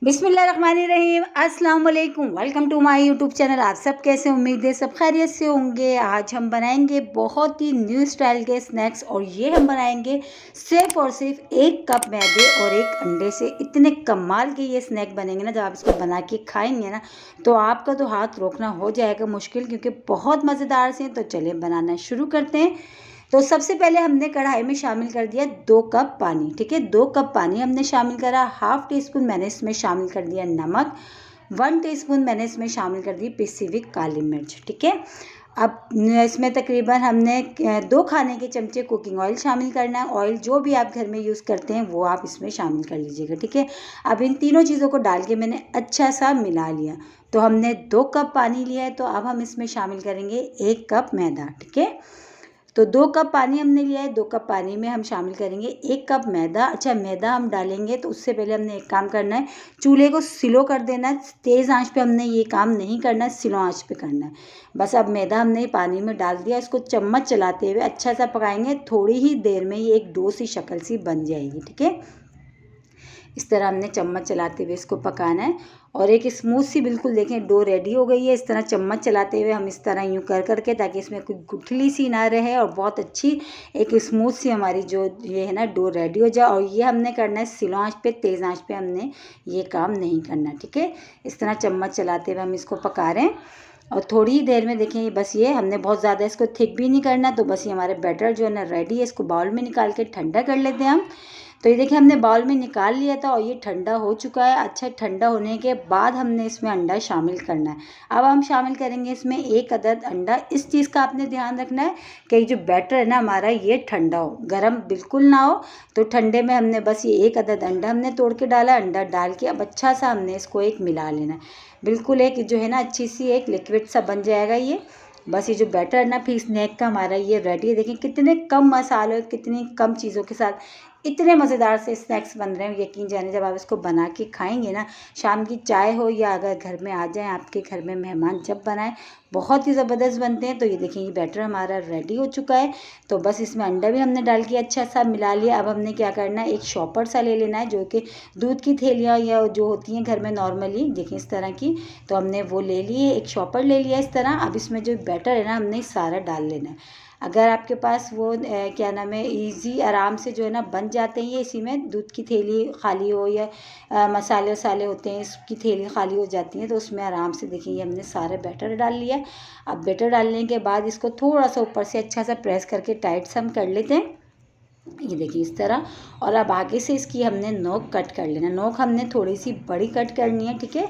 बिस्मिल्लाहिर्रहमानिर्रहीम, अस्सलाम वालेकुम। Welcome to my YouTube channel. आप सब कैसे, उम्मीद है सब खैरियत से होंगे। आज हम बनाएंगे बहुत ही न्यू स्टाइल के स्नैक्स और ये हम बनाएंगे सिर्फ और सिर्फ 1 कप मैदे और 1 अंडे से। इतने कमाल के ये स्नैक बनेंगे ना, जब आप इसको बना के खाएंगे ना तो आपका तो हाथ रोकना हो जाएगा मुश्किल, क्योंकि बहुत मज़ेदार से हैं। तो चलिए बनाना शुरू करते हैं। तो सबसे पहले हमने कढ़ाई में शामिल कर दिया 2 कप पानी। ठीक है, 2 कप पानी हमने शामिल करा। हाफ टी स्पून मैंने इसमें शामिल कर दिया नमक। 1 टीस्पून मैंने इसमें शामिल कर दी पिसी हुई काली मिर्च। ठीक है, अब इसमें तकरीबन हमने 2 खाने के चमचे कुकिंग ऑयल शामिल करना है। ऑयल जो भी आप घर में यूज़ करते हैं वो आप इसमें शामिल कर लीजिएगा। ठीक है, अब इन तीनों चीज़ों को डाल के मैंने अच्छा सा मिला लिया। तो हमने 2 कप पानी लिया है, तो अब हम इसमें शामिल करेंगे 1 कप मैदा। ठीक है, तो 2 कप पानी हमने लिया है। 2 कप पानी में हम शामिल करेंगे 1 कप मैदा। अच्छा, मैदा हम डालेंगे तो उससे पहले हमने एक काम करना है, चूल्हे को स्लो कर देना है। तेज़ आंच पे हमने ये काम नहीं करना है, स्लो आंच पे करना है। बस अब मैदा हमने पानी में डाल दिया, इसको चम्मच चलाते हुए अच्छा सा पकाएंगे। थोड़ी ही देर में ये एक डो सी शक्ल सी बन जाएगी। ठीक है, इस तरह हमने चम्मच चलाते हुए इसको पकाना है और एक स्मूथ सी बिल्कुल देखें डो रेडी हो गई है। इस तरह चम्मच चलाते हुए हम इस तरह यूँ कर करके, ताकि इसमें कोई गुठली सी ना रहे और बहुत अच्छी एक स्मूथ सी हमारी जो ये है ना डो रेडी हो जाए। और ये हमने करना है स्लो आंच पे, तेज़ आंच पे हमने ये काम नहीं करना। ठीक है, इस तरह चम्मच चलाते हुए हम इसको पका रहे हैं और थोड़ी ही देर में देखें बस ये हमने बहुत ज़्यादा इसको थिक भी नहीं करना। तो बस ये हमारे बैटर जो है ना रेडी है। इसको बाउल में निकाल के ठंडा कर लेते हैं हम। तो ये देखिए हमने बाउल में निकाल लिया था और ये ठंडा हो चुका है। अच्छा, ठंडा होने के बाद हमने इसमें अंडा शामिल करना है। अब हम शामिल करेंगे इसमें 1 अदद अंडा। इस चीज़ का आपने ध्यान रखना है कि जो बैटर है ना हमारा ये ठंडा हो, गर्म बिल्कुल ना हो। तो ठंडे में हमने बस ये 1 अदद अंडा हमने तोड़ के डाला। अंडा डाल के अब अच्छा सा हमने इसको एक मिला लेना है। बिल्कुल एक जो है ना अच्छी सी एक लिक्विड सा बन जाएगा ये। बस ये जो बैटर है ना फिर स्नैक का हमारा ये रेडी है। देखिए कितने कम मसालों, कितनी कम चीज़ों के साथ इतने मज़ेदार से स्नैक्स बन रहे हैं। यकीन जाने जब आप इसको बना के खाएंगे ना, शाम की चाय हो या अगर घर में आ जाएं आपके घर में मेहमान, जब बनाएं बहुत ही ज़बरदस्त बनते हैं। तो ये देखिए ये बैटर हमारा रेडी हो चुका है। तो बस इसमें अंडा भी हमने डाल के अच्छा सा मिला लिया। अब हमने क्या करना है, एक शॉपर सा ले लेना है, जो कि दूध की थैलियाँ या जो होती हैं घर में नॉर्मली, देखिए इस तरह की। तो हमने वो ले लिए, एक शॉपर ले लिया इस तरह। अब इसमें जो बैटर है ना हमने सारा डाल लेना है। अगर आपके पास वो क्या नाम है इजी आराम से जो है ना बन जाते हैं ये, इसी में दूध की थैली खाली हो या मसाले वसाले होते हैं इसकी थैली खाली हो जाती है, तो उसमें आराम से देखिए ये हमने सारे बैटर डाल लिया। अब बैटर डालने के बाद इसको थोड़ा सा ऊपर से अच्छा सा प्रेस करके टाइट सा हम कर लेते हैं, ये देखिए इस तरह। और अब आगे से इसकी हमने नोक कट कर लेना। नोक हमने थोड़ी सी बड़ी कट करनी है। ठीक है,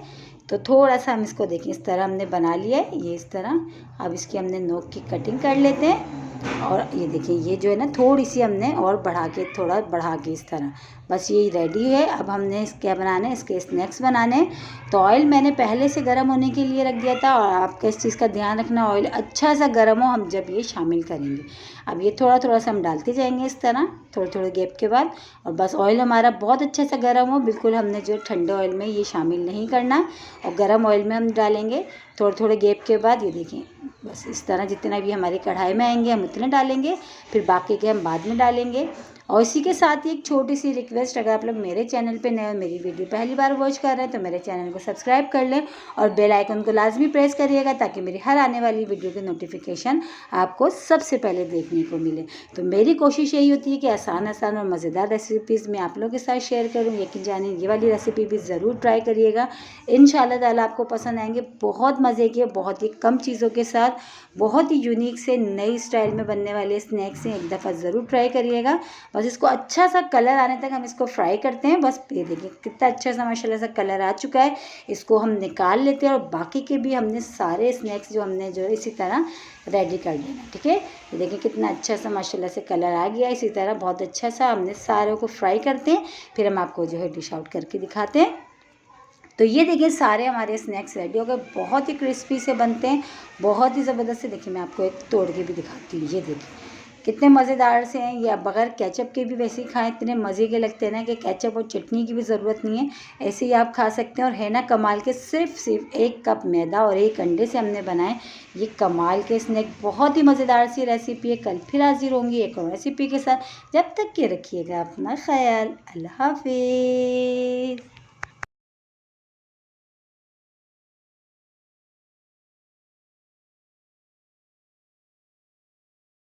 तो थोड़ा सा हम इसको देखिए इस तरह हमने बना लिया है ये इस तरह। अब इसकी हमने नोक की कटिंग कर लेते हैं और ये देखिए ये जो है ना थोड़ी सी हमने और बढ़ा के, थोड़ा बढ़ा के इस तरह। बस ये रेडी है। अब हमने इस क्या बनाना है, इसके स्नैक्स बनाने हैं। तो ऑयल मैंने पहले से गर्म होने के लिए रख दिया था और आपका इस चीज़ का ध्यान रखना ऑयल अच्छा सा गर्म हो हम जब ये शामिल करेंगे। अब ये थोड़ा थोड़ा सा हम डालते जाएंगे इस तरह, थोड़े थोड़े गैप के बाद। और बस ऑयल हमारा बहुत अच्छा सा गर्म हो, बिल्कुल हमने जो ठंडे ऑयल में ये शामिल नहीं करना और गर्म ऑयल में हम डालेंगे थोड़े थोड़े गैप के बाद। ये देखें बस इस तरह जितना भी हमारी कढ़ाई में आएंगे हम उतने डालेंगे, फिर बाकी के हम बाद में डालेंगे। और इसी के साथ ही एक छोटी सी रिक्वेस्ट, अगर आप लोग मेरे चैनल पे नए और मेरी वीडियो पहली बार वॉच कर रहे हैं तो मेरे चैनल को सब्सक्राइब कर लें और बेल आइकन को लाजमी प्रेस करिएगा, ताकि मेरी हर आने वाली वीडियो की नोटिफिकेशन आपको सबसे पहले देखने को मिले। तो मेरी कोशिश यही होती है कि आसान आसान और मज़ेदार रेसिपीज़ मैं आप लोगों के साथ शेयर करूँ। यकीन जानिए ये वाली रेसिपी भी ज़रूर ट्राई करिएगा, इंशाल्लाह ताला आपको पसंद आएंगे। बहुत मज़े के, बहुत ही कम चीज़ों के साथ बहुत ही यूनिक से नई स्टाइल में बनने वाले स्नैक्स हैं, एक दफ़ा ज़रूर ट्राई करिएगा। बस इसको अच्छा सा कलर आने तक हम इसको फ्राई करते हैं। बस ये देखिए कितना अच्छा सा माशाल्लाह सा कलर आ चुका है। इसको हम निकाल लेते हैं और बाकी के भी हमने सारे स्नैक्स जो हमने जो है इसी तरह रेडी कर देना। ठीक है, ये देखिए कितना अच्छा सा माशाल्लाह से कलर आ गया। इसी तरह बहुत अच्छा सा हमने सारों को फ्राई करते हैं, फिर हम आपको जो है डिश आउट करके दिखाते हैं। तो ये देखिए सारे हमारे स्नैक्स रेडी हो गए। बहुत ही क्रिस्पी से बनते हैं, बहुत ही ज़बरदस्त से। देखिए मैं आपको एक तोड़ के भी दिखाती हूँ, ये देखिए कितने मज़ेदार से हैं। ये बगैर केचप के भी वैसे ही खाएं, इतने मज़े के लगते हैं ना कि केचप और चटनी की भी ज़रूरत नहीं है, ऐसे ही आप खा सकते हैं। और है ना कमाल के, सिर्फ 1 कप मैदा और 1 अंडे से हमने बनाए ये कमाल के स्नैक। बहुत ही मज़ेदार सी रेसिपी है। कल फिर हाजिर होंगी एक और रेसिपी के साथ। जब तक के रखिएगा अपना ख्याल। अल्लाह हाफिज़।